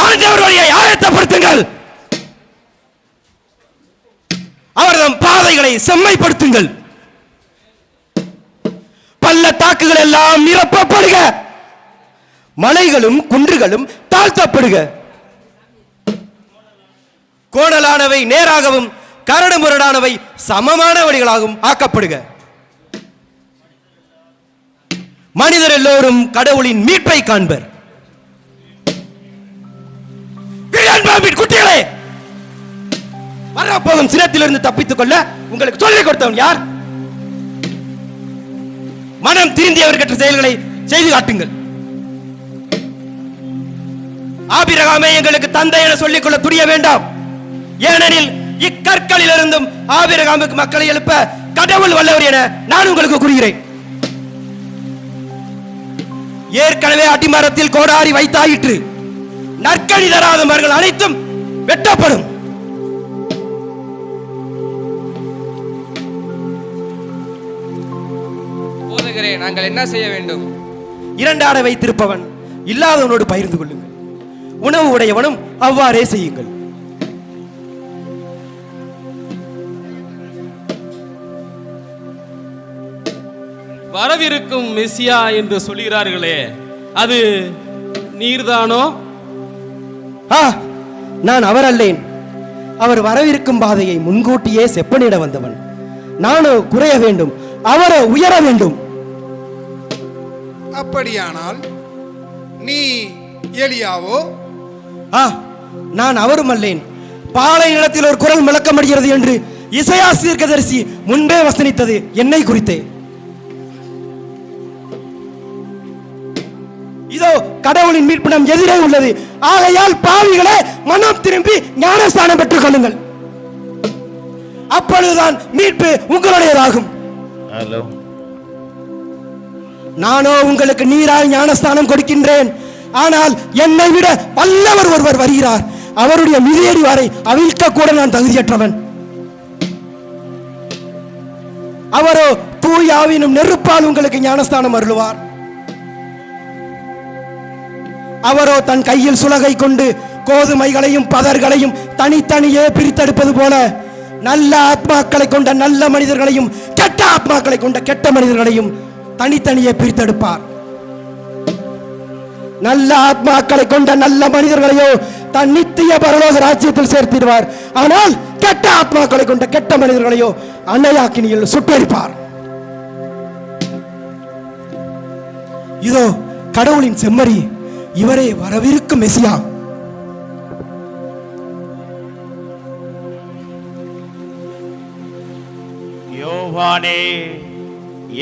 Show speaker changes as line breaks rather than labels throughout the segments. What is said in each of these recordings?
ஆண்டவர் வழியை ஆயத்தப்படுத்துங்கள். அவரது பாதைகளை செம்மைப்படுத்துங்கள். பள்ளத்தாக்குகள் எல்லாம் நிரப்பப்படுக, மலைகளும் குன்றுகளும் தாழ்த்தப்படுக, கோணலானவை நேராகவும் கரடு முரடானவை சமமான வழிகளாகவும் ஆக்கப்படுக. மனிதர் எல்லோரும் கடவுளின் மீட்பை காண்பர். குட்டிகளே, வரப்போகும் சினத்திலிருந்து தப்பித்துக் கொள்ள உங்களுக்கு சொல்லிக் கொடுத்தவன் யார்? மனம் திருந்தியவர்கற்ற செயல்களை செய்து காட்டுங்கள். ஆபிரகாமே எங்களுக்கு தந்தை என சொல்லிக் கொள்ள துணிய வேண்டாம். ஏனெனில் இக்கற்களில் இருந்தும் ஆபிரகாமுக்கு மக்களை எழுப்ப கடவுள் வல்லவர் என நான் உங்களுக்கு கூறுகிறேன். ஏற்கனவே அடிமரத்தில் கோடாரி வைத்தாயிற்று. நற்கனி தராத மரங்கள் அனைத்தும் வெட்டப்படும்.
போதகரே, நாங்கள் என்ன செய்ய வேண்டும்?
இரண்டாட வைத்திருப்பவன் இல்லாதவனோடு பகிர்ந்து கொள்ளுங்கள். உணவு உடையவனும் அவ்வாறே செய்யுங்கள்.
வரவிருக்கும் மெசியா என்று சொல்கிறார்களே, அது நீர்தானோ?
நான் அவர் அல்லேன். அவர் வரவிருக்கும் பாதையை முன்கூட்டியே செப்பனிட வந்தவன். நானோ குறைய வேண்டும், அவரோ உயர வேண்டும்.
அப்படியானால் நீ எலியாவோ?
நான் அவரும் அல்லேன். பாலை நிலத்தில் ஒரு குரல் முழக்கமடைகிறது என்று இசையா தீர்க்கதரிசி முன்பே வசனித்தது என்னை குறித்தே. இதோ கடவுளின் மீட்பு நம் எதிரே உள்ளது. ஆகையால் பாவிகளே, மனம் திரும்பி ஞானஸ்தானம் பெற்றுக் கொள்ளுங்கள். அப்பொழுதுதான் மீட்பு உங்களுடையதாகும். நானோ உங்களுக்கு நீரால் ஞானஸ்தானம் கொடுக்கின்றேன். ஆனால் என்னை விட வல்லவர் ஒருவர் வருகிறார். அவருடைய மிதியடி வரை அவிழ்க்க கூட நான் தகுதியற்றவன். அவரோ தூய ஆவியினும் நெருப்பால் உங்களுக்கு ஞானஸ்தானம் அருளுவார். அவரோ தன் கையில் சுலகை கொண்டு கோதுமைகளையும் பதர்களையும் தனித்தனியே பிரித்தெடுப்பது போல நல்ல ஆத்மாக்களை கொண்ட நல்ல மனிதர்களையும் கெட்ட ஆத்மாக்களை கொண்ட கெட்ட மனிதர்களையும் தனித்தனியே பிரித்தெடுப்பார். நல்ல ஆத்மாக்களை கொண்ட நல்ல மனிதர்களையோ தன் நித்திய பரலோக ராஜ்யத்தில் சேர்த்திடுவார். ஆனால் கெட்ட ஆத்மாக்களை கொண்ட கெட்ட மனிதர்களையோ அன்னையாக்கினியில் சுட்டெரிப்பார். இதோ கடவுளின் செம்மறி, இவரே வரவிருக்கும் மெசியா.
யோவானே,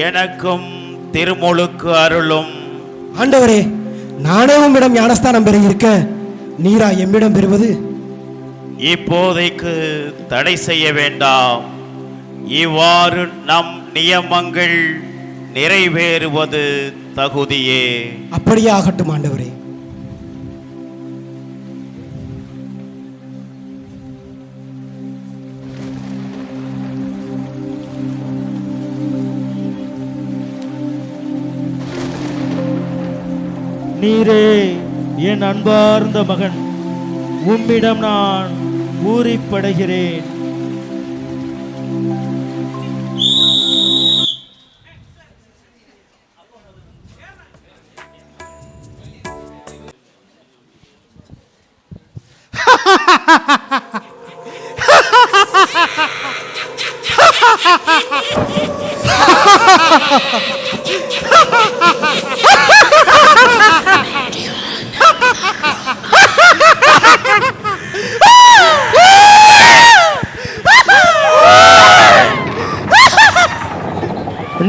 எனக்கும் திருமுழுக்கு அருளும்.
ஆண்டவரே, நானே உம்மிடம் ஞானஸ்தானம் பெற இருக்க நீரா எம்மிடம் பெறுவது?
இப்போதைக்கு தடை செய்ய வேண்டாம். இவ்வாறு நம் நியமங்கள் நிறைவேறுவது தகுதியே.
அப்படியே ஆகட்டும் ஆண்டவரே.
நீரே என் அன்பார்ந்த மகன், உம்மிடம் நான் பூரிப்படைகிறேன்.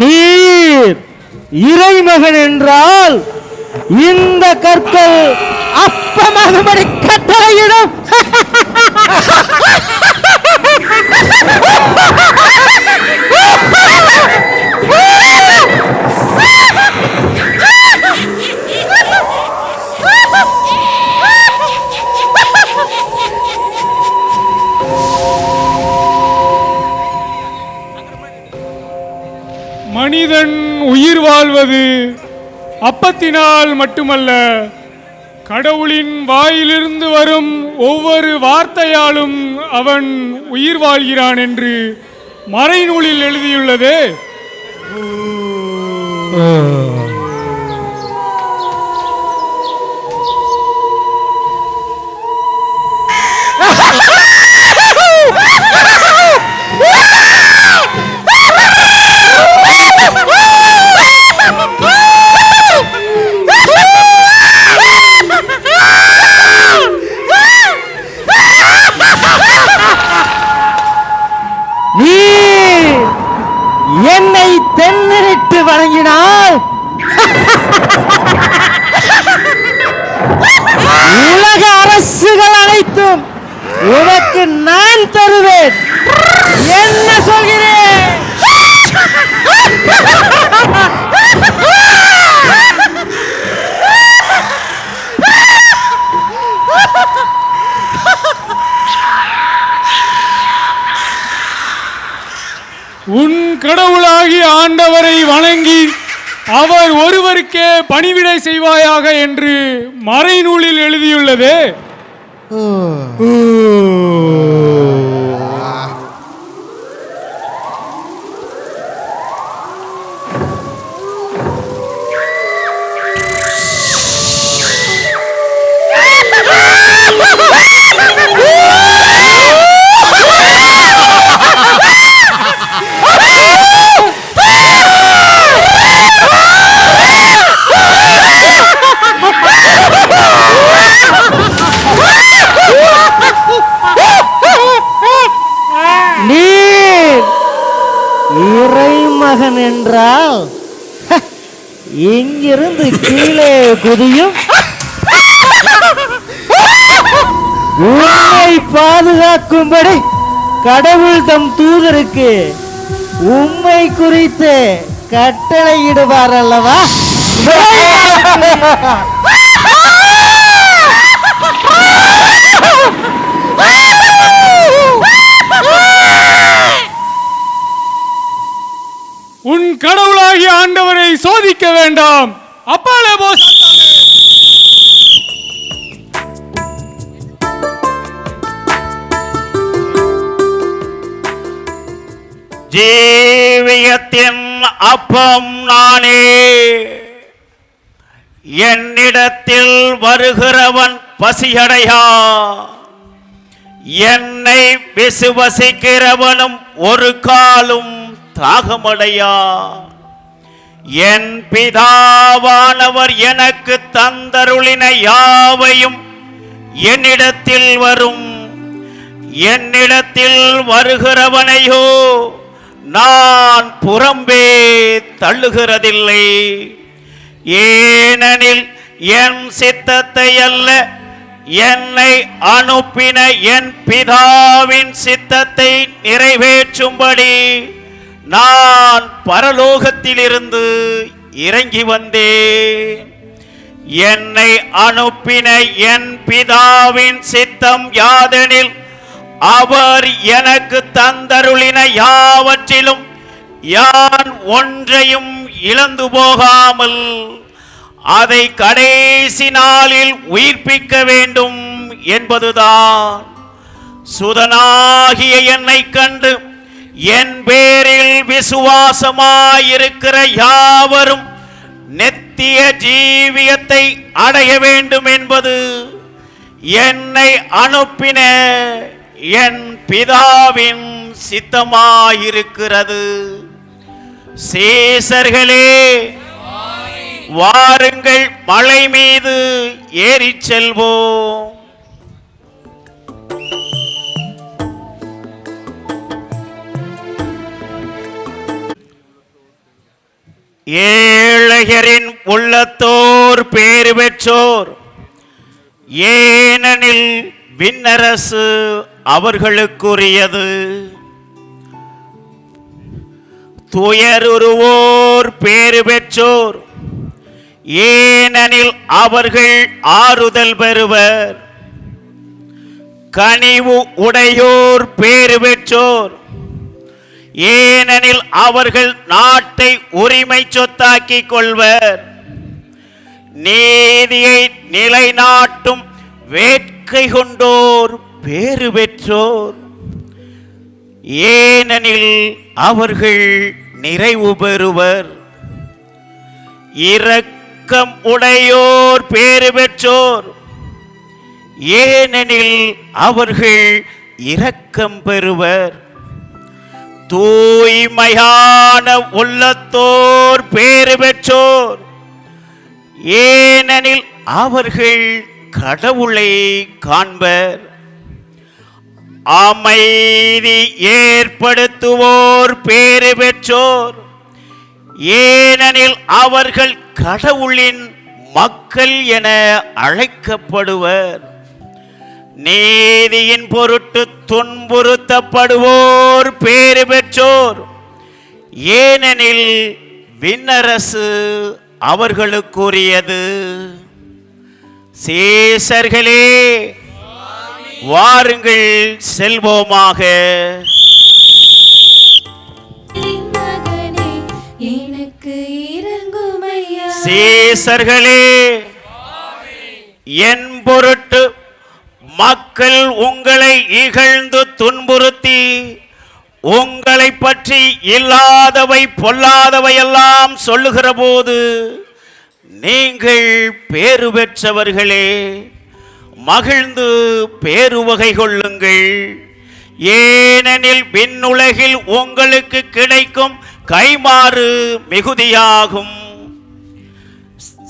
நீர் இறைமகன் என்றால் இந்த கற்கள் அப்பமாகும்படி கட்டளையிடும்.
மனிதன் உயிர் வாழ்வது அப்பத்தினால் மட்டுமல்ல, கடவுளின் வாயிலிருந்து வரும் ஒவ்வொரு வார்த்தையாலும் அவன் உயிர் வாழ்கிறான் என்று மறைநூலில் எழுதியுள்ளது.
நீ என்னை தென்னிட்டு வணங்கினால் உலக அரசுகள் அனைத்தும் உனக்கு நான் தருவேன். என்ன சொல்கிறேன்?
உன் கடவுளாகிய ஆண்டவரை வணங்கி அவர் ஒருவருக்கே பணிவிடை செய்வாயாக என்று மறைநூலில் எழுதியுள்ளது.
இறைமகன் என்றால் இங்கிருந்து கீழே குதியும் உன்னை பாதுகாக்கும்படி கடவுள் தம் தூதருக்கு உம்மை குறித்து கட்டளையிடுவார் அல்லவா?
உன் கடவுளாகிய ஆண்டவரை சோதிக்க வேண்டாம். அப்பாலே போ சாத்தானே.
ஜீவியத்தின் அப்பம் நானே, என்னிடத்தில் வருகிறவன் பசியடையா, என்னை விசுவசிக்கிறவனும் ஒரு காலும் தாகமடையா. என் பிதாவானவர் எனக்கு தந்தருளின யாவையும் என்னிடத்தில் வரும். என்னிடத்தில் வருகிறவனையோ நான் புறம்பே தள்ளுகிறதில்லை. ஏனெனில் என் சித்தத்தை அல்ல, என்னை அனுப்பின என் பிதாவின் சித்தத்தை நிறைவேற்றும்படி நான் பரலோகத்திலிருந்து இறங்கி வந்தேன். என்னை அனுப்பின என் பிதாவின் சித்தம் யாதெனில், அவர் எனக்கு தந்தருளின யாவற்றிலும் யான் ஒன்றையும் இழந்து போகாமல் அதை கடைசி நாளில் உயிர்ப்பிக்க வேண்டும் என்பதுதான். சுதனாகிய என்னை கண்டு என் பேரில் விசுவாசமாயிருக்கிற யாவரும் நித்திய ஜீவியத்தை அடைய வேண்டும் என்பது என்னை அனுப்பின என் பிதாவின் சித்தமாயிருக்கிறது. சீசர்களே, வாருங்கள், மலை மீது ஏறிச் செல்வோம். ஏழையரின் உள்ளத்தோர் பேறு பெற்றோர், ஏனெனில் விண்ணரசு அவர்களுக்குரியது. துயருவோர் பேறு பெற்றோர், ஏனெனில் அவர்கள் ஆறுதல் பெறுவர். கனிவு உடையோர் பேறு பெற்றோர், ஏனெனில் அவர்கள் நாட்டை உரிமை சொத்தாக்கிக் கொள்வர். நீதியை நிலைநாட்டும் வேட்கை கொண்டோர் பேறு பெற்றோர், ஏனெனில் அவர்கள் நிறைவு பெறுவர். இரக்கம் உடையோர் பேறு பெற்றோர், ஏனெனில் அவர்கள் இரக்கம் பெறுவர். தூய்மையான உள்ளத்தோர் பேறு பெற்றோர், ஏனெனில் அவர்கள் கடவுளை காண்பர். அமைதி ஏற்படுத்துவோர் பேறு பெற்றோர், ஏனெனில் அவர்கள் கடவுளின் மக்கள் என அழைக்கப்படுவர். நீதியின் பொருட்டு துன்புறுத்தப்படுவோர் பேறு பெற்றோர், ஏனெனில் விண்ணரசு அவர்களுக்குரியது. சீசர்களே, வாருங்கள் செல்வோமாக. சீசர்களே, என் பொருட்டு மக்கள் உங்களை இகழ்ந்து துன்புறுத்தி உங்களை பற்றி இல்லாதவை பொல்லாதவை எல்லாம் சொல்லுகிற போது நீங்கள் பேறு பெற்றவர்களே. மகிழ்ந்து பேருவகை கொள்ளுங்கள், ஏனெனில் விண்ணுலகில் உங்களுக்கு கிடைக்கும் கைமாறு மிகுதியாகும்.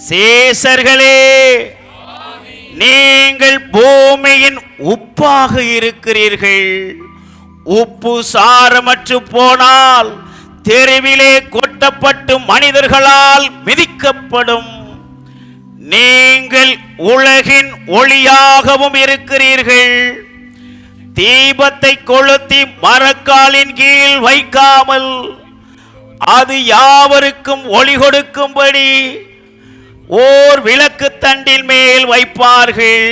சீசர்களே, நீங்கள் பூமியின் உப்பாக இருக்கிறீர்கள். உப்பு சாரமற்று போனால் தெருவிலே கொட்டப்பட்டு மனிதர்களால் மிதிக்கப்படும். நீங்கள் உலகின் ஒளியாகவும் இருக்கிறீர்கள். தீபத்தை கொளுத்தி மரக்காலின் கீழ் வைக்காமல் அது யாவருக்கும் ஒளி கொடுக்கும்படி ஓர் விளக்கு தண்டின் மேல் வைப்பார்கள்.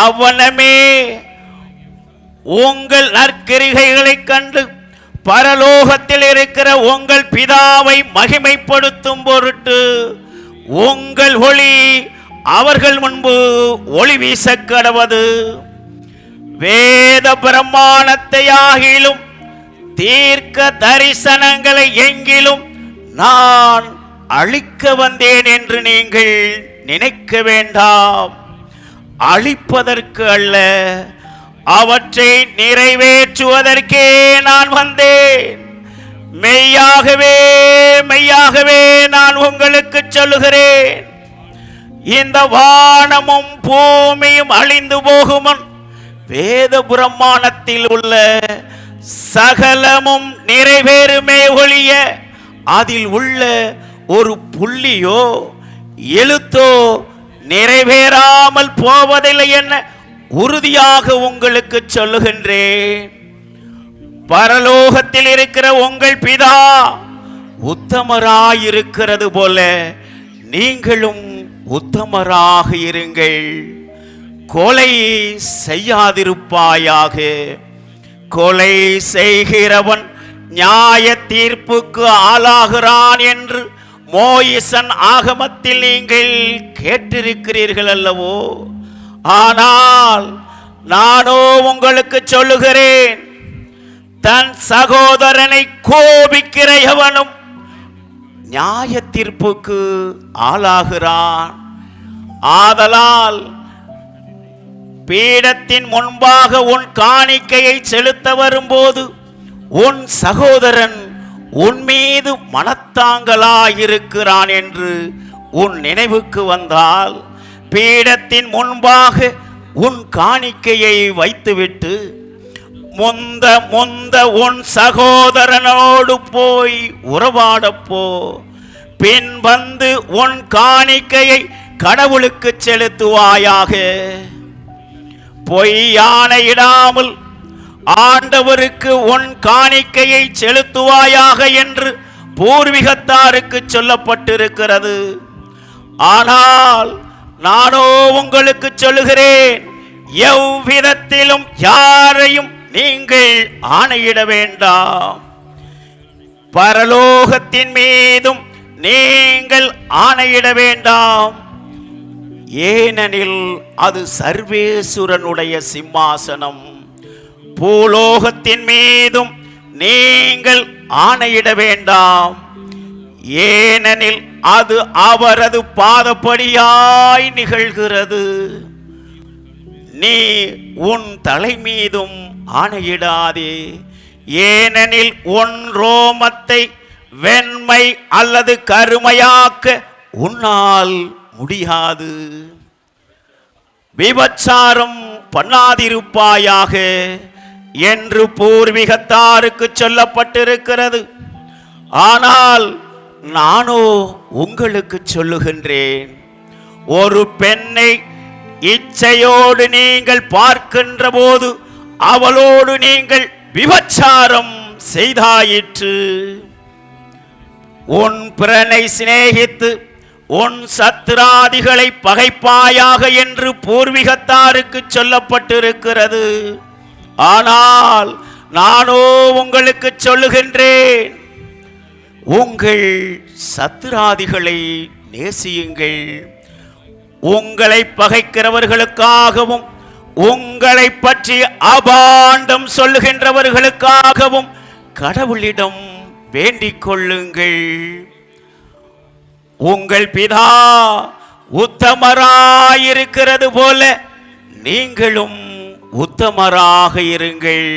அவ்வனமே உங்கள் நற்கிரிகைகளை கண்டு பரலோகத்தில் இருக்கிற உங்கள் பிதாவை மகிமைப்படுத்தும் பொருட்டு உங்கள் ஒளி அவர்கள் முன்பு ஒளி வீச கடவது. வேத பிரமாணத்தை ஆகிலும் தீர்க்க தரிசனங்களை எங்கிலும் நான் அழிக்க வந்தேன் என்று நீங்கள் நினைக்க வேண்டாம். அழிப்பதற்கு அல்ல, அவற்றை நிறைவேற்றுவதற்கே நான் வந்தேன். மெய்யாகவே மெய்யாகவே நான் உங்களுக்கு சொல்லுகிறேன், இந்த வானமும் பூமியும் அழிந்து போகுமுன் வேத பிரமாணத்தில் உள்ள சகலமும் நிறைவேறுமே ஒழிய அதில் உள்ள ஒரு புள்ளியோ எழுத்தோ நிறைவேறாமல் போவதில்லை என உறுதியாக உங்களுக்கு சொல்லுகின்றேன். பரலோகத்தில் இருக்கிற உங்கள் பிதா உத்தமராயிருக்கிறது போல நீங்களும் உத்தமராக இருங்கள். கொலை செய்யாதிருப்பாயாக. கொலை செய்கிறவன் நியாய தீர்ப்புக்கு ஆளாகிறான் என்று மோயிசன் ஆகமத்தில் நீங்கள் கேட்டிருக்கிறீர்கள் அல்லவோ? ஆனால் நானோ உங்களுக்கு சொல்லுகிறேன், தன் சகோதரனை கோபிக்கிற எவனும் நியாய தீர்ப்புக்கு ஆளாகிறான். ஆதலால் பீடத்தின் முன்பாக உன் காணிக்கையை செலுத்த வரும்போது உன் சகோதரன் உன் மீது மனத்தாங்கலாயிருக்கிறான் என்று உன் நினைவுக்கு வந்தால் பீடத்தின் முன்பாக உன் காணிக்கையை வைத்துவிட்டு முந்த முந்த உன் சகோதரனோடு போய் உறவாடப்போ. பின் வந்து உன் காணிக்கையை கடவுளுக்கு செலுத்துவாயாக. பொய்யானையிடாமல் ஆண்டவருக்கு உன் காணிக்கையை செலுத்துவாயாக என்று பூர்வீகத்தாருக்கு சொல்லப்பட்டிருக்கிறது. ஆனால் நானோ உங்களுக்கு சொல்லுகிறேன், எவ்விதத்திலும் யாரையும் நீங்கள் ஆணையிட வேண்டாம். பரலோகத்தின் மீதும் நீங்கள் ஆணையிட வேண்டாம். ஏனெனில் அது சர்வேசுரனுடைய சிம்மாசனம். பூலோகத்தின் மீதும் நீங்கள் ஆணையிட வேண்டாம். ஏனெனில் அது அவரது பாதப்படியாய் நிகழ்கிறது. நீ உன் தலை மீதும் ஆணையிடாதே. ஏனெனில் உன் ரோமத்தை வெண்மை அல்லது கருமையாக்க உன்னால் முடியாது. விபச்சாரம் பண்ணாதிருப்பாயாக என்று பூர்வீகத்தாருக்கு சொல்லப்பட்டிருக்கிறது. ஆனால் நானோ உங்களுக்கு சொல்லுகின்றேன், ஒரு பெண்ணை இச்சையோடு நீங்கள் பார்க்கின்ற போது அவளோடு நீங்கள் விபச்சாரம் செய்தாயிற்று. உன் பிறனை சிநேகித்து உன் சத்துராதிகளை பகைப்பாயாக என்று பூர்வீகத்தாருக்கு சொல்லப்பட்டிருக்கிறது. ஆனால் நானோ உங்களுக்கு சொல்லுகின்றேன், உங்கள் சத்துராதிகளை நேசியுங்கள். உங்களை பகைக்கிறவர்களுக்காகவும் உங்களை பற்றி அபாண்டம் சொல்லுகின்றவர்களுக்காகவும் கடவுளிடம் வேண்டிக் கொள்ளுங்கள். உங்கள் பிதா உத்தமராயிருக்கிறது போல நீங்களும் உத்தமராக இருங்கள்.